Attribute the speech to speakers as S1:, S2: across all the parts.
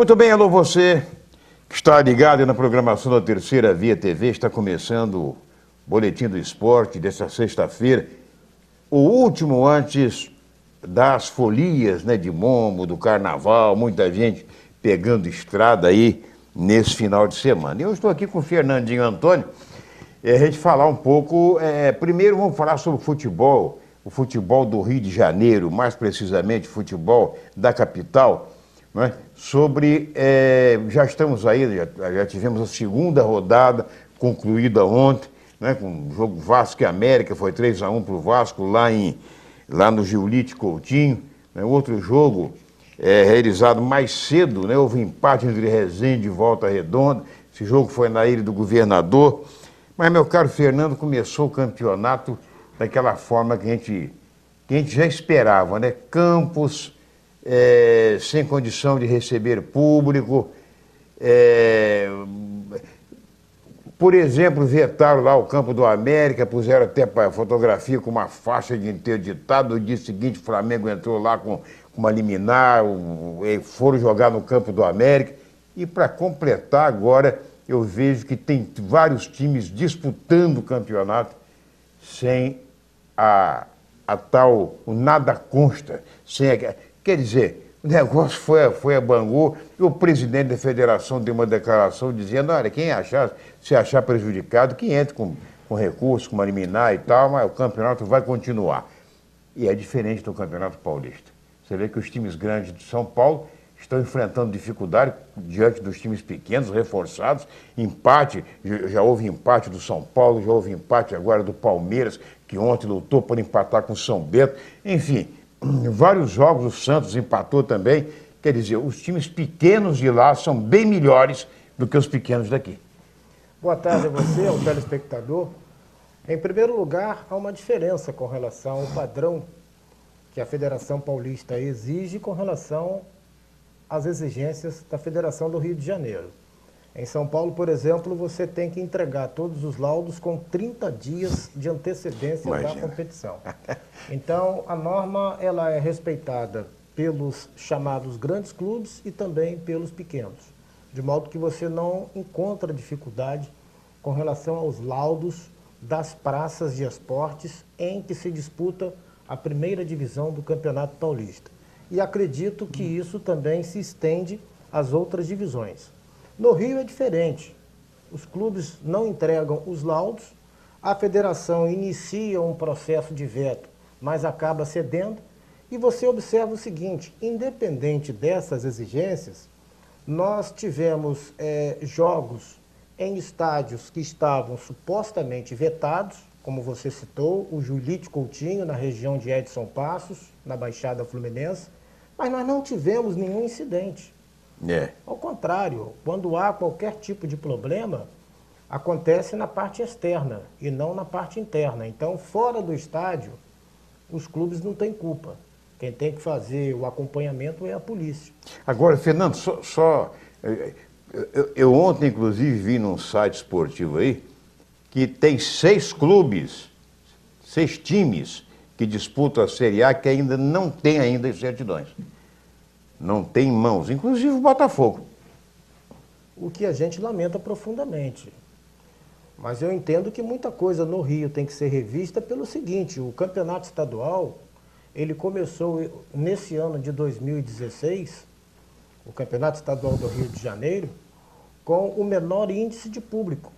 S1: Muito bem, alô você que está ligado na programação da Terceira Via TV. Está começando o Boletim do Esporte desta sexta-feira. O último antes das folias, né, de Mombo, do Carnaval, muita gente pegando estrada aí nesse final de semana. E eu estou aqui com o Fernandinho Antônio, a gente falar um pouco, primeiro vamos falar sobre o futebol do Rio de Janeiro, mais precisamente o futebol da capital, né? Já estamos aí, já tivemos a segunda rodada concluída ontem, né, com o jogo Vasco e América, foi 3-1 para o Vasco lá no Giulite Coutinho, né? Outro jogo realizado mais cedo, né? Houve empate entre Resende e Volta Redonda, esse jogo foi na Ilha do Governador. Mas, meu caro Fernando, começou o campeonato daquela forma que a gente já esperava, né? Campos sem condição de receber público. Por exemplo, vetaram lá o campo do América, puseram até para fotografia com uma faixa de interditado. No dia seguinte, o Flamengo entrou lá com uma liminar, foram jogar no campo do América. E para completar agora, eu vejo que tem vários times disputando o campeonato sem o nada consta. Quer dizer, o negócio foi a Bangu e o presidente da federação deu uma declaração dizendo, olha, quem se achar prejudicado, que entre com recurso, com uma liminar e tal, mas o campeonato vai continuar. E é diferente do Campeonato Paulista. Você vê que os times grandes de São Paulo estão enfrentando dificuldade diante dos times pequenos, reforçados. Empate, já houve empate do São Paulo, já houve empate agora do Palmeiras, que ontem lutou por empatar com o São Bento. Enfim, vários jogos o Santos empatou também. Quer dizer, os times pequenos de lá são bem melhores do que os pequenos daqui.
S2: Boa tarde a você, ao telespectador. Em primeiro lugar, há uma diferença com relação ao padrão que a Federação Paulista exige com relação às exigências da Federação do Rio de Janeiro. Em São Paulo, por exemplo, você tem que entregar todos os laudos com 30 dias de antecedência da competição. Então, a norma ela é respeitada pelos chamados grandes clubes e também pelos pequenos, de modo que você não encontra dificuldade com relação aos laudos das praças de esportes em que se disputa a primeira divisão do Campeonato Paulista. E acredito que isso também se estende às outras divisões. No Rio é diferente. Os clubes não entregam os laudos, a federação inicia um processo de veto, mas acaba cedendo, e você observa o seguinte, independente dessas exigências, nós tivemos jogos em estádios que estavam supostamente vetados, como você citou, o Giulite Coutinho, na região de Edson Passos, na Baixada Fluminense, mas nós não tivemos nenhum incidente. Ao contrário, quando há qualquer tipo de problema, acontece na parte externa e não na parte interna. Então, fora do estádio, os clubes não têm culpa. Quem tem que fazer o acompanhamento é a polícia. Agora,
S1: Fernando, eu ontem, inclusive, vi num site esportivo aí, que tem 6 times que disputam a Série A que ainda não tem as certidões. Não tem em mãos, inclusive o Botafogo.
S2: O que a gente lamenta profundamente. Mas eu entendo que muita coisa no Rio tem que ser revista pelo seguinte, o campeonato estadual, ele começou nesse ano de 2016, o campeonato estadual do Rio de Janeiro, com o menor índice de público.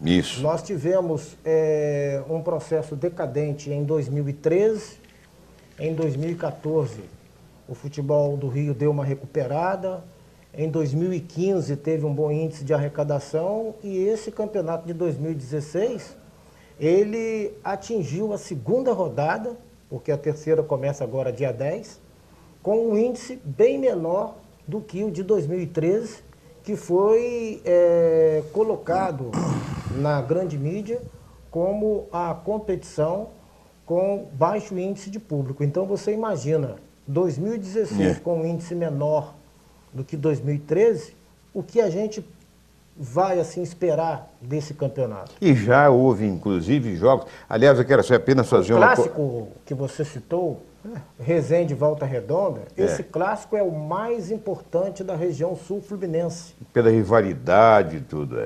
S1: Isso.
S2: Nós tivemos um processo decadente em 2013, em 2014 o futebol do Rio deu uma recuperada, em 2015 teve um bom índice de arrecadação e esse campeonato de 2016, ele atingiu a segunda rodada, porque a terceira começa agora dia 10, com um índice bem menor do que o de 2013, que foi colocado na grande mídia como a competição com baixo índice de público. Então você imagina, 2016 com um índice menor do que 2013, o que a gente vai assim esperar desse campeonato?
S1: E já houve, inclusive, jogos. Aliás, eu quero só apenas fazer
S2: O
S1: uma
S2: clássico que você citou, Resende e Volta Redonda, esse clássico é o mais importante da região sul fluminense.
S1: pela rivalidade e tudo,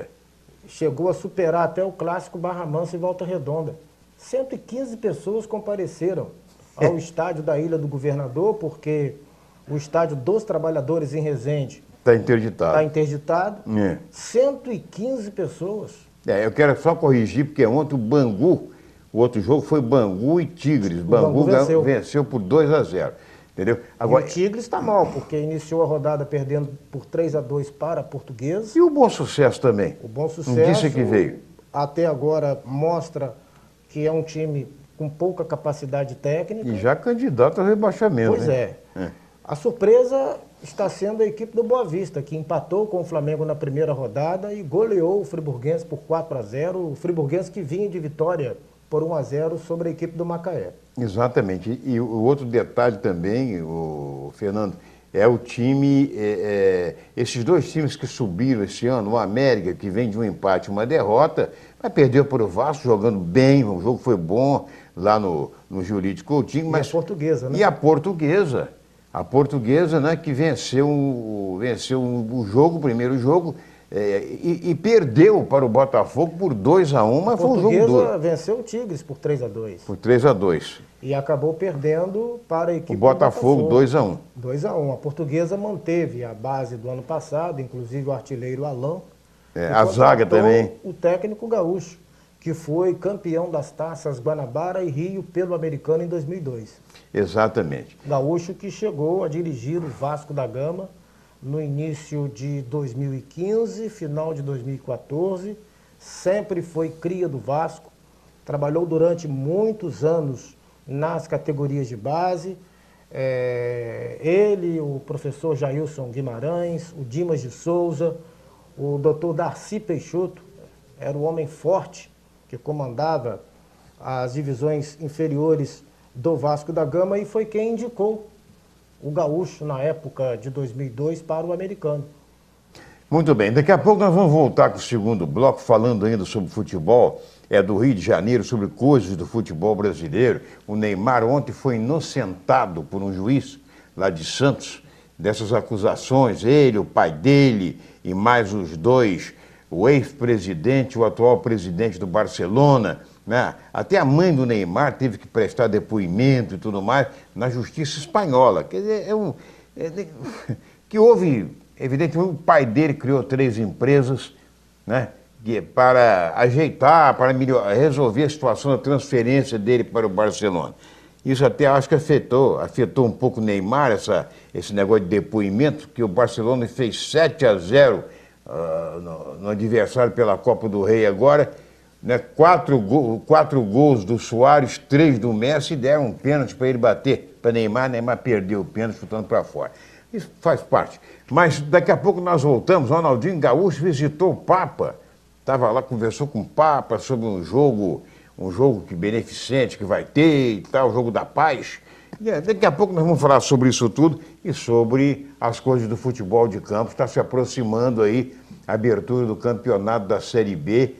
S2: Chegou a superar até o clássico Barra Mansa e Volta Redonda. 115 pessoas compareceram ao estádio da Ilha do Governador, porque o estádio dos trabalhadores em Resende
S1: Está interditado.
S2: está interditado.
S1: É.
S2: 115 pessoas.
S1: Eu quero só corrigir, porque ontem o Bangu, o outro jogo foi Bangu e Tigres.
S2: Bangu
S1: venceu por 2-0. Entendeu?
S2: Agora, o Tigres está mal, porque iniciou a rodada perdendo por 3-2 para a Portuguesa.
S1: E o Bom Sucesso também.
S2: O Bom Sucesso,
S1: Disse que veio.
S2: Até agora, mostra que é um time com pouca capacidade técnica.
S1: E já candidato ao rebaixamento.
S2: Pois
S1: né?
S2: é. A surpresa está sendo a equipe do Boa Vista, que empatou com o Flamengo na primeira rodada e goleou o Friburguense por 4-0. O Friburguense que vinha de vitória por 1-0 sobre a equipe do Macaé.
S1: Exatamente. E o outro detalhe também, o Fernando, é o time, esses dois times que subiram esse ano, o América, que vem de um empate e uma derrota, mas perdeu para o Vasco jogando bem, o jogo foi bom lá no Jurídico Coutinho. Mas,
S2: e a Portuguesa, né?
S1: E a Portuguesa. A Portuguesa, né, que venceu o jogo, o primeiro jogo, e perdeu para o Botafogo por 2-1, mas foi um jogo duro.
S2: A Portuguesa venceu o Tigres por 3-2.
S1: Por 3-2.
S2: E acabou perdendo para a equipe
S1: do Botafogo. 2-1.
S2: 2-1. A Portuguesa manteve a base do ano passado, inclusive o artilheiro Alain.
S1: A zaga também.
S2: O técnico gaúcho, que foi campeão das taças Guanabara e Rio pelo Americano em 2002.
S1: Exatamente.
S2: Gaúcho que chegou a dirigir o Vasco da Gama no início de 2015, final de 2014, sempre foi cria do Vasco, trabalhou durante muitos anos nas categorias de base, ele, o professor Jailson Guimarães, o Dimas de Souza, o doutor Darcy Peixoto, era o homem forte que comandava as divisões inferiores do Vasco da Gama e foi quem indicou o gaúcho na época de 2002 para o americano.
S1: Muito bem, daqui a pouco nós vamos voltar com o segundo bloco, falando ainda sobre futebol, do Rio de Janeiro, sobre coisas do futebol brasileiro. O Neymar ontem foi inocentado por um juiz lá de Santos, dessas acusações, ele, o pai dele e mais os dois, o ex-presidente, o atual presidente do Barcelona, né? Até a mãe do Neymar teve que prestar depoimento e tudo mais na justiça espanhola. Quer dizer, que houve, evidentemente, o pai dele criou 3 empresas, né, para ajeitar, para resolver a situação da transferência dele para o Barcelona. Isso até acho que afetou um pouco o Neymar, esse negócio de depoimento, que o Barcelona fez 7-0 no adversário pela Copa do Rei agora, né, 4 gols do Suárez, 3 do Messi, deram um pênalti para ele bater para Neymar perdeu o pênalti chutando para fora. Isso faz parte. Mas daqui a pouco nós voltamos, o Ronaldinho Gaúcho visitou o Papa, estava lá, conversou com o Papa sobre um jogo que beneficente que vai ter e tal, o jogo da paz. E daqui a pouco nós vamos falar sobre isso tudo e sobre as coisas do futebol de campo. Está se aproximando aí a abertura do campeonato da Série B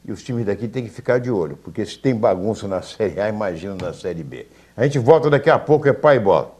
S1: e os times daqui têm que ficar de olho, porque se tem bagunça na Série A, imagina na Série B. A gente volta daqui a pouco, Pai e Bola.